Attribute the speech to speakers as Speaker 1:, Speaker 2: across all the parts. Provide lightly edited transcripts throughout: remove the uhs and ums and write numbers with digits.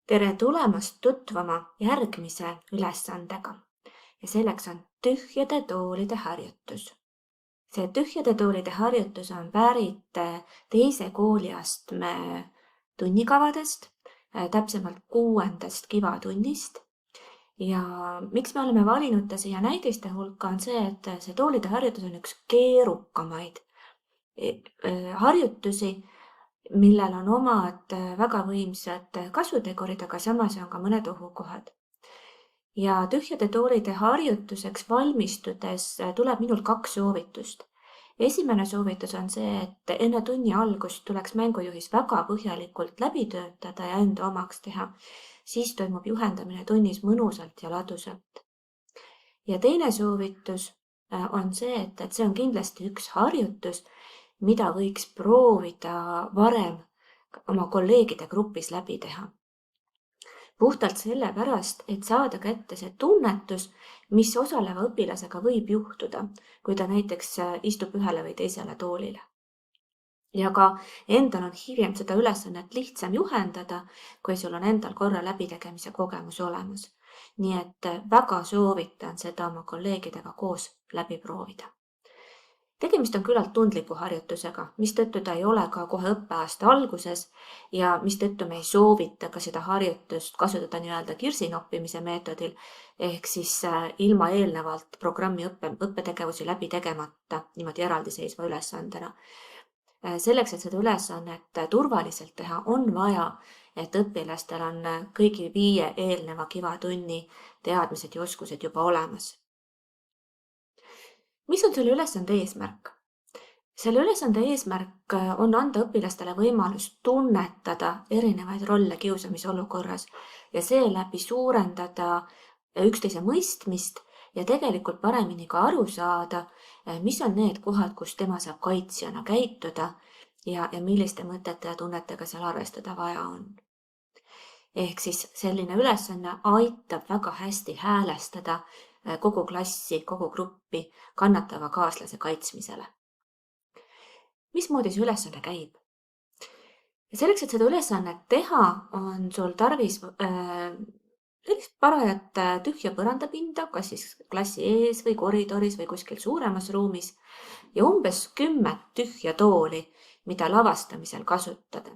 Speaker 1: Tere tulemast tutvuma järgmise ülesandega ja selleks on tühjade toolide harjutus. See tühjade toolide harjutus on pärit teise kooliastme tunnikavadest, täpsemalt 6. kivatunnist. Ja miks me oleme valinud ta siia näidiste hulka on see, et see toolide harjutus on üks keerukamaid harjutusi, millel on omad väga võimsad kasutegurid, aga samas on ka mõned ohukohad. Ja tühjade toolide harjutuseks valmistudes tuleb minul 2 soovitust. Esimene soovitus on see, et enne tunni algust tuleks mängujuhis väga põhjalikult läbi töötada ja enda omaks teha. Siis toimub juhendamine tunnis mõnusalt ja ladusalt. Ja teine soovitus on see, et see on kindlasti üks harjutus, mida võiks proovida varem oma kolleegide grupis läbi teha. Puhtalt sellepärast, et saada kätte see tunnetus, mis osaleva õpilasega võib juhtuda, kui ta näiteks istub ühele või teisele toolile. Ja ka endal on hiljem seda ülesannet lihtsam juhendada, kui sul on endal korra läbitegemise kogemus olemas. Nii et väga soovitan seda oma kolleegidega koos läbi proovida. Tegemist on küllalt tundliku harjutusega, mistõttu ta ei ole ka kohe õppeaasta alguses ja mistõttu me ei soovita ka seda harjutust kasutada nii-öelda kirsinoppimise meetodil ehk siis ilma eelnevalt programmi õppetegevusi läbi tegemata niimoodi eraldiseisva ülesandena. Selleks, et seda ülesannet turvaliselt teha, on vaja, et õpilastel on kõigi 5 eelneva kivatunni teadmised ja oskused juba olemas. Mis on selle ülesande eesmärk? Selle ülesande eesmärk on anda õpilastele võimalus tunnetada erinevaid rolle kiusamisolukorras ja seeläbi suurendada üksteise mõistmist ja tegelikult paremini ka aru saada, mis on need kohad, kus tema saab kaitsjana käituda ja milliste mõtete ja tunnetega seal arvestada vaja on. Ehk siis selline ülesanne aitab väga hästi häälestada kogu klassi, kogu gruppi kannatava kaaslase kaitsmisele. Mismoodi see ülesanne käib? Selleks, et seda ülesannet teha, on sul tarvis parajat tühja põrandapinda, kas siis klassi ees või koridoris või kuskil suuremas ruumis ja umbes 10 tühja tooli, mida lavastamisel kasutada.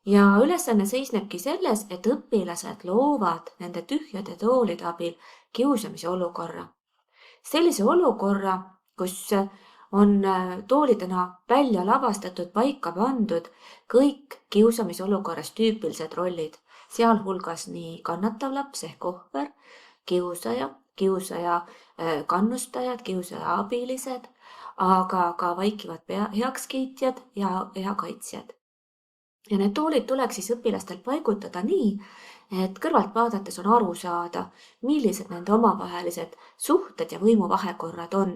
Speaker 1: Ja ülesanne seisnebki selles, et õpilased loovad nende tühjade toolide abil kiusamise olukorra. Sellise olukorra, kus on toolidena välja lavastatud, paika pandud kõik kiusamisolukorras tüüpilised rollid, sealhulgas nii kannatav laps ehk ohver, kiusaja, kiusaja kannustajad, kiusaja abilised, aga ka vaikivad heakskiitjad ja kaitsjad. Ja need toolid tuleks siis õpilastel paigutada nii, et kõrvalt vaadates on aru saada, millised nende omavahelised suhted ja võimuvahekorrad on.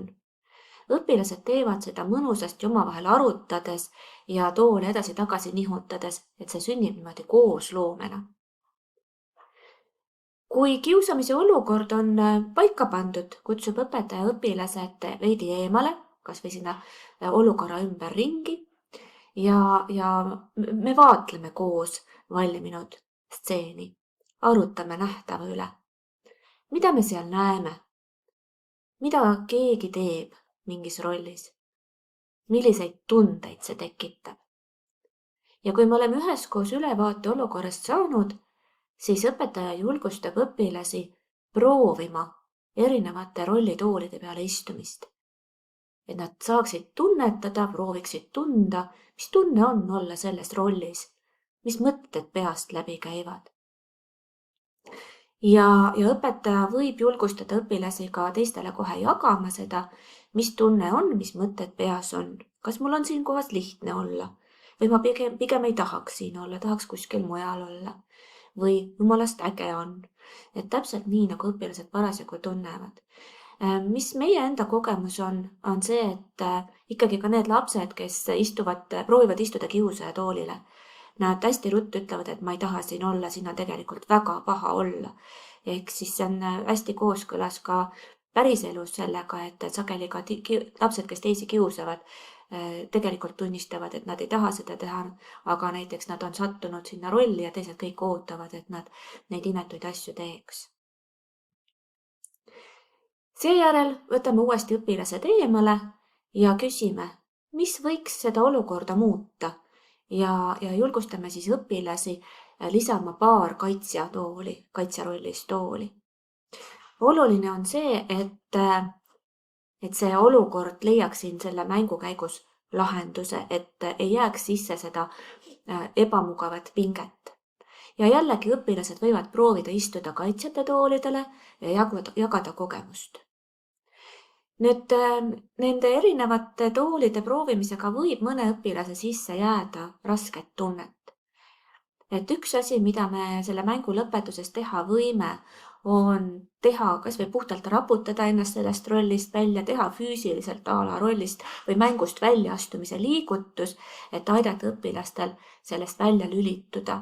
Speaker 1: Õpilased teevad seda mõnusasti omavahel arutades ja toole edasi-tagasi nihutades, et see sünnib niimoodi koosloomena. Kui kiusamise olukord on paika pandud, kutsub õpetaja õpilased veidi eemale, kas või sinna olukorra ümber ringi, ja me vaatleme koos valminud stseeni, arutame nähtava üle. Mida me seal näeme? Mida keegi teeb mingis rollis? Milliseid tundeid see tekitab? Ja kui me oleme üheskoos ülevaate olukorrast saanud, siis õpetaja julgustab õpilasi proovima erinevate rollitoolide peale istumist. Et nad saaksid tunnetada, prooviksid tunda, mis tunne on olla selles rollis, mis mõtted peast läbi käivad. Ja õpetaja võib julgustada õpilasi ka teistele kohe jagama seda, mis tunne on, mis mõtted peas on. Kas mul on siin kohas lihtne olla? Või ma pigem ei tahaks siin olla, tahaks kuskil mujal olla? Või jumalast äge on? Et täpselt nii, nagu õpilased parasjagu tunnevad. Mis meie enda kogemus on see, et ikkagi ka need lapsed, kes proovivad istuda kiusaja toolile, nad hästi ruttu ütlevad, et ma ei taha siin olla, siin on tegelikult väga paha olla. Ehk siis see on hästi kooskõlas ka päriselus sellega, et sageli ka lapsed, kes teisi kiusavad, tegelikult tunnistavad, et nad ei taha seda teha, aga näiteks nad on sattunud sinna rolli ja teised kõik ootavad, et nad neid inetuid asju teeks. Seejärel võtame uuesti õpilased eemale ja küsime, mis võiks seda olukorda muuta ja julgustame siis õpilasi lisama paar kaitsjarollist tooli. Oluline on see, et see olukord leiaks siin selle mängu käigus lahenduse, et ei jääks sisse seda ebamugavat pinget. Ja jällegi õpilased võivad proovida istuda kaitsjate toolidele ja jagada kogemust. Nüüd nende erinevate toolide proovimisega võib mõne õpilase sisse jääda rasket tunnet. Et üks asi, mida me selle mängu lõpetuses teha võime, on teha kas või puhtalt raputada ennast sellest rollist välja, teha füüsiliselt a la rollist või mängust väljaastumise liigutus, et aidata õpilastel sellest välja lülituda.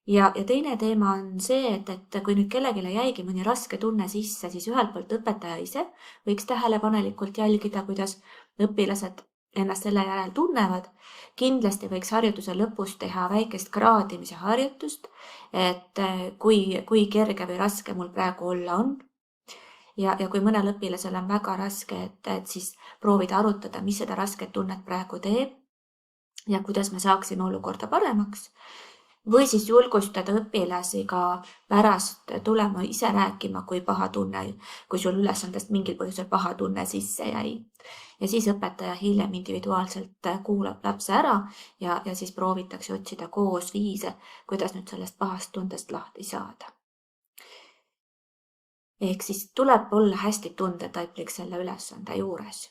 Speaker 1: Ja teine teema on see, et kui nüüd kellegile jäigi mõni raske tunne sisse, siis ühelt poolt õpetaja ise võiks tähelepanelikult jälgida, kuidas õpilased ennast selle järel tunnevad. Kindlasti võiks harjutuse lõpus teha väikest kraadimise harjutust, et kui kerge või raske mul praegu olla on. Ja kui mõnel õpilasel on väga raske, et siis proovida arutada, mis seda rasket tunnet praegu teeb ja kuidas me saaksime olukorda paremaks. Või siis julgustada õpilasi ka pärast tulema ise rääkima, kui paha tunne, kui sul ülesandest mingil põhjusel paha tunne sisse jäi. Ja siis õpetaja hiljem individuaalselt kuulab lapse ära ja siis proovitakse otsida koos viise, kuidas nüüd sellest pahast tundest lahti saada. Ehk siis tuleb olla hästi tundetaiplik selle ülesande juures.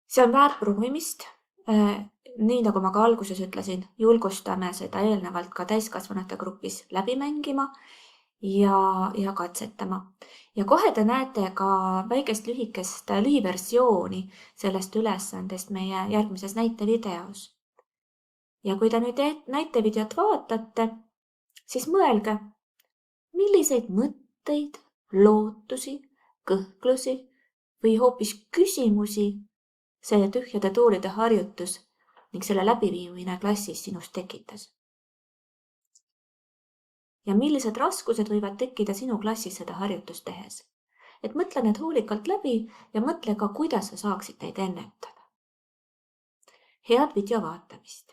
Speaker 1: See on väärt proovimist. Nii nagu ma ka alguses ütlesin, julgustame seda eelnevalt ka täiskasvanute grupis läbi mängima ja katsetama. Ja kohe te näete ka väikest lühiversiooni sellest ülesandest meie järgmises näitevideos. Ja kui te nüüd näitevideot vaatate, siis mõelge, milliseid mõtteid, lootusi, kõhklusi või hoopis küsimusi see tühjade toolide harjutus ning selle läbiviimine klassis sinust tekitas. Ja millised raskused võivad tekkida sinu klassis seda harjutust tehes? Et mõtle need hoolikalt läbi ja mõtle ka, kuidas sa saaksid neid ennetada. Head video vaatamist!